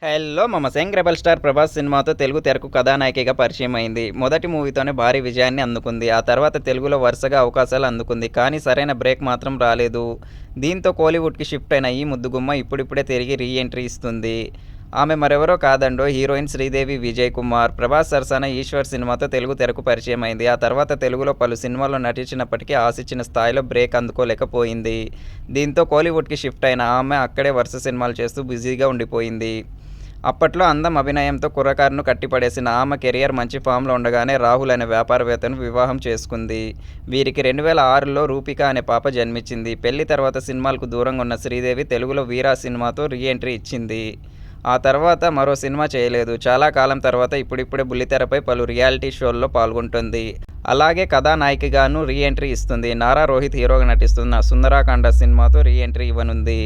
Hello మమస్ young rebel star Prabhas సినిమాతో తెలుగు తెరకు కథానాయికగా పరిచయం అయింది. మొదటి మూవీతోనే భారీ విజయాన్ని అందుకుంది. ఆ తర్వాత తెలుగులో వరుసగా అవకాశాలు అందుకుంది. కానీ సరైన బ్రేక్ మాత్రం రాలేదు. దీంతో కోలీవుడ్కి షిఫ్ట్ అయిన ఈ ముద్దుగుమ్మ ఇప్పుడిప్పుడే తిరిగి రీ ఎంట్రీ ఇస్తుంది. ఆమె మరెవరో కాదండో హీరోయిన్ శ్రీదేవి విజయ్ కుమార్. ప్రభాస్ సరసన ఈశ్వర్ సినిమాతో తెలుగు తెరకు పరిచయం అయింది. ఆ తర్వాత తెలుగులో పలు సినిమాల్లో నటించినప్పటికీ ఆశించిన స్థాయిలో బ్రేక్ అందుకోలేకపోయింది. దీంతో కోలీవుడ్కి షిఫ్ట్ అయిన ఆమె అక్కడే వరుస సినిమాలు చేస్తూ బిజీగా ఉండిపోయింది. అప్పట్లో అందం, అభినయంతో కుర్రకారును కట్టిపడేసిన ఆమె కెరియర్ మంచి ఫామ్లో ఉండగానే రాహుల్ అనే వ్యాపారవేత్తను వివాహం చేసుకుంది. వీరికి 2006లో రూపిక అనే పాప జన్మించింది. పెళ్లి తర్వాత సినిమాలకు దూరంగా ఉన్న శ్రీదేవి తెలుగులో వీరా సినిమాతో రీ ఎంట్రీ ఇచ్చింది. ఆ తర్వాత మరో సినిమా చేయలేదు. చాలా కాలం తర్వాత ఇప్పుడిప్పుడే బుల్లితెరపై పలు రియాలిటీ షోల్లో పాల్గొంటుంది. అలాగే కథానాయికగాను రీ ఎంట్రీ ఇస్తుంది. నారా రోహిత్ హీరోగా నటిస్తున్న సుందరాకాండ సినిమాతో రీ ఎంట్రీ ఇవ్వనుంది.